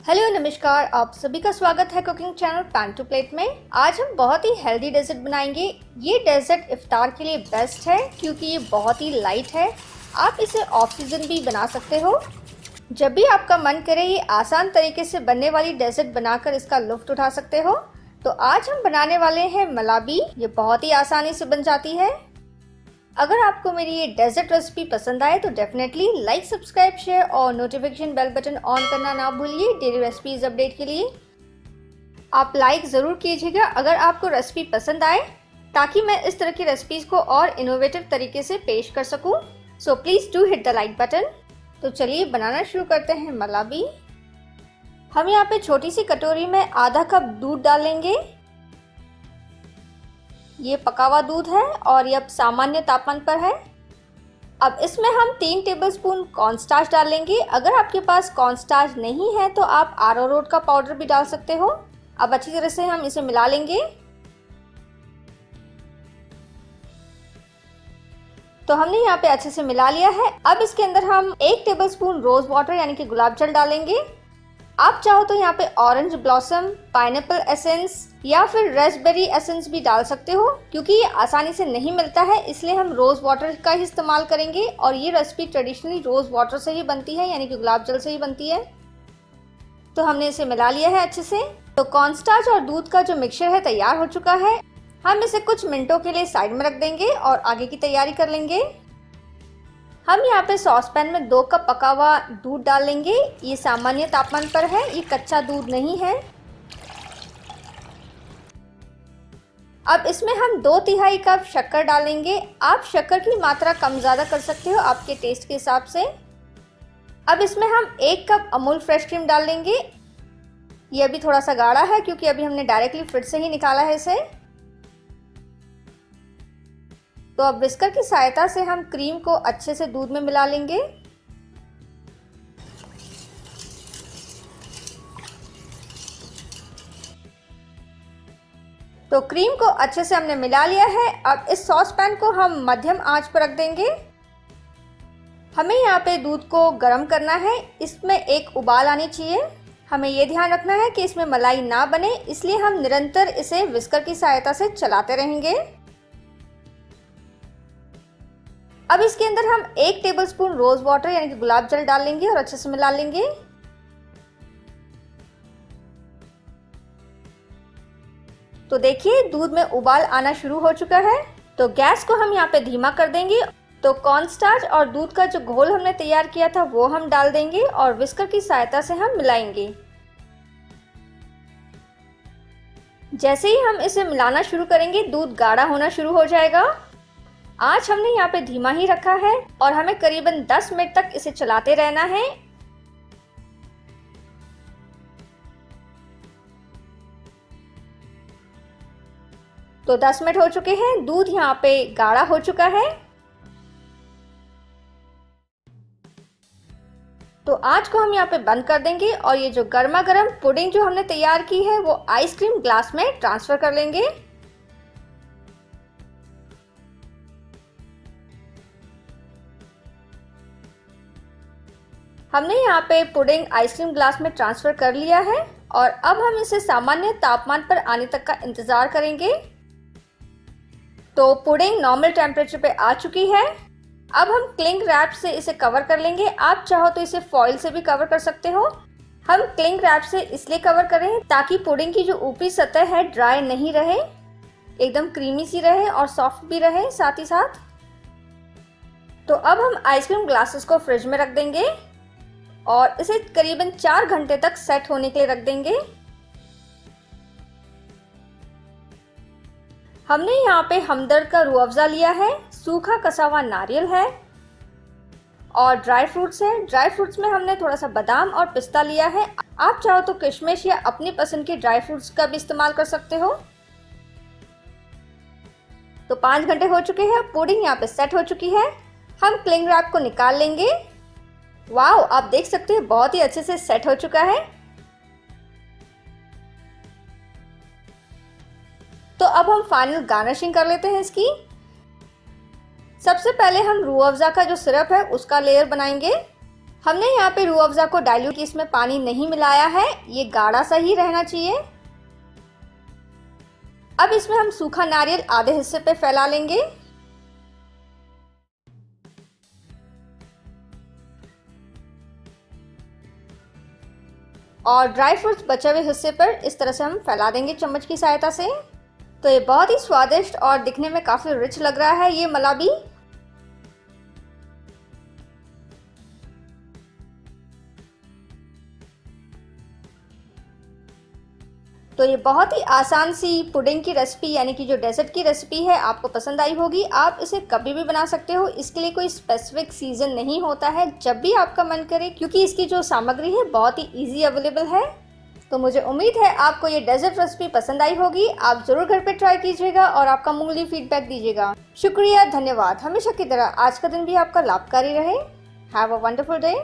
Hello नमस्कार, आप सभी का स्वागत है cooking channel pan to plate में। आज हम बहुत ही हेल्दी डेजर्ट बनाएंगे। ये डेजर्ट इफ्तार के लिए बेस्ट है क्योंकि ये बहुत ही लाइट है। आप इसे ऑफ सीजन भी बना सकते हो। जब भी आपका मन करे ये आसान तरीके से बनने वाली डेजर्ट बनाकर इसका लुत्फ उठा सकते हो। तो आज हम बनाने वाले हैं मलाबी। ये बहुत ही आसानी से बन जाती है। अगर आपको मेरी ये डेजर्ट रेसिपी पसंद आए तो डेफिनेटली लाइक, सब्सक्राइब, शेयर और नोटिफिकेशन बेल बटन ऑन करना ना भूलिए डेली रेसिपीज अपडेट के लिए। आप लाइक ज़रूर कीजिएगा अगर आपको रेसिपी पसंद आए, ताकि मैं इस तरह की रेसिपीज़ को और इनोवेटिव तरीके से पेश कर सकूं। So please do hit the like button. तो चलिए बनाना शुरू करते हैं मलाबी। हम यहाँ पे छोटी सी कटोरी में आधा कप दूध डालेंगे। ये पका हुआ दूध है और ये अब सामान्य तापमान पर है। अब इसमें हम 3 टेबलस्पून कॉर्नस्टार्च डालेंगे। अगर आपके पास कॉर्नस्टार्च नहीं है तो आप अरारोट का पाउडर भी डाल सकते हो। अब अच्छी तरह से हम इसे मिला लेंगे। तो हमने यहाँ पे अच्छे से मिला लिया है। अब इसके अंदर हम 1 टेबलस्पून रोज वाटर यानी कि गुलाब जल डालेंगे। आप चाहो तो यहाँ पे ऑरेंज ब्लॉसम, पाइनएप्पल एसेंस या फिर रेस्पबेरी एसेंस भी डाल सकते हो। क्योंकि ये आसानी से नहीं मिलता है इसलिए हम रोज़ वाटर का ही इस्तेमाल करेंगे। और ये रेसिपी ट्रेडिशनली रोज़ वाटर से ही बनती है यानी कि गुलाब जल से ही बनती है। तो हमने इसे मिला लिया है अच्छे से। तो कॉर्नस्टार्च और दूध का जो मिक्सचर है तैयार हो चुका है। हम इसे कुछ मिनटों के लिए साइड में रख देंगे और आगे की तैयारी कर लेंगे। हम यहाँ पे सॉसपैन में 2 कप पका हुआ दूध डाल लेंगे। ये सामान्य तापमान पर है, ये कच्चा दूध नहीं है। अब इसमें हम 2/3 कप शक्कर डालेंगे। आप शक्कर की मात्रा कम ज़्यादा कर सकते हो आपके टेस्ट के हिसाब से। अब इसमें हम 1 कप अमूल फ्रेश क्रीम डाल लेंगे। ये अभी थोड़ा सा गाढ़ा है क्योंकि अभी हमने डायरेक्टली फ्रिज से ही निकाला है इसे। तो अब विस्कर की सहायता से हम क्रीम को अच्छे से दूध में मिला लेंगे। तो क्रीम को अच्छे से हमने मिला लिया है। अब इस सॉस पैन को हम मध्यम आंच पर रख देंगे। हमें यहाँ पे दूध को गर्म करना है। इसमें एक उबाल आनी चाहिए। हमें ये ध्यान रखना है कि इसमें मलाई ना बने, इसलिए हम निरंतर इसे विस्कर की सहायता से चलाते रहेंगे। अब इसके अंदर हम 1 टेबलस्पून रोज वाटर यानी कि गुलाब जल डाल लेंगे और अच्छे से मिला लेंगे। तो देखिए दूध में उबाल आना शुरू हो चुका है। तो गैस को हम यहाँ पे धीमा कर देंगे। तो कॉर्नस्टार्च और दूध का जो घोल हमने तैयार किया था वो हम डाल देंगे और विस्कर की सहायता से हम मिलाएंगे। जैसे ही हम इसे मिलाना शुरू करेंगे दूध गाढ़ा होना शुरू हो जाएगा। आंच हमने यहाँ पे धीमा ही रखा है और हमें करीबन 10 मिनट तक इसे चलाते रहना है। तो 10 मिनट हो चुके हैं। दूध यहाँ पे गाढ़ा हो चुका है। तो आंच को हम यहाँ पे बंद कर देंगे और ये जो गर्मा गर्म पुडिंग जो हमने तैयार की है वो आइसक्रीम ग्लास में ट्रांसफर कर लेंगे। हमने यहाँ पे पुडिंग आइसक्रीम ग्लास में ट्रांसफर कर लिया है और अब हम इसे सामान्य तापमान पर आने तक का इंतजार करेंगे। तो पुडिंग नॉर्मल टेम्परेचर पे आ चुकी है। अब हम क्लिंग रैप से इसे कवर कर लेंगे। आप चाहो तो इसे फॉइल से भी कवर कर सकते हो। हम क्लिंग रैप से इसलिए कवर कर रहे हैं ताकि पुडिंग की जो ऊपरी सतह है ड्राई नहीं रहे, एकदम क्रीमी सी रहे और सॉफ्ट भी रहे साथ ही साथ। तो अब हम आइसक्रीम ग्लासेस को फ्रिज में रख देंगे और इसे करीबन 4 घंटे तक सेट होने के लिए रख देंगे। हमने यहाँ पे हमदर्द का रूह अफ़ज़ा लिया है, सूखा कसा हुआ नारियल है और ड्राई फ्रूट्स है। ड्राई फ्रूट्स में हमने थोड़ा सा बादाम और पिस्ता लिया है। आप चाहो तो किशमिश या अपनी पसंद के ड्राई फ्रूट्स का भी इस्तेमाल कर सकते हो। तो 5 घंटे हो चुके हैं। पुडिंग यहाँ पे सेट हो चुकी है। हम क्लिंग रैप को निकाल लेंगे। वाओ, आप देख सकते हैं बहुत ही अच्छे से सेट हो चुका है। तो अब हम फाइनल गार्निशिंग कर लेते हैं इसकी। सबसे पहले हम रूह अफ़ज़ा का जो सिरप है उसका लेयर बनाएंगे। हमने यहाँ पे रूह अफ़ज़ा को डाइल्यूट, इसमें पानी नहीं मिलाया है, ये गाढ़ा सा ही रहना चाहिए। अब इसमें हम सूखा नारियल आधे हिस्से पे फैला लेंगे और ड्राई फ्रूट्स बचे हुए हिस्से पर इस तरह से हम फैला देंगे चम्मच की सहायता से। तो ये बहुत ही स्वादिष्ट और दिखने में काफ़ी रिच लग रहा है ये मलाबी। तो ये बहुत ही आसान सी पुडिंग की रेसिपी यानी कि जो डेजर्ट की रेसिपी है आपको पसंद आई होगी। आप इसे कभी भी बना सकते हो, इसके लिए कोई स्पेसिफिक सीजन नहीं होता है, जब भी आपका मन करे, क्योंकि इसकी जो सामग्री है बहुत ही इजी अवेलेबल है। तो मुझे उम्मीद है आपको ये डेजर्ट रेसिपी पसंद आई होगी। आप ज़रूर घर पे ट्राई कीजिएगा और आपका मूल्य फीडबैक दीजिएगा। शुक्रिया, धन्यवाद। हमेशा की तरह आज का दिन भी आपका लाभकारी रहे। Have a wonderful day.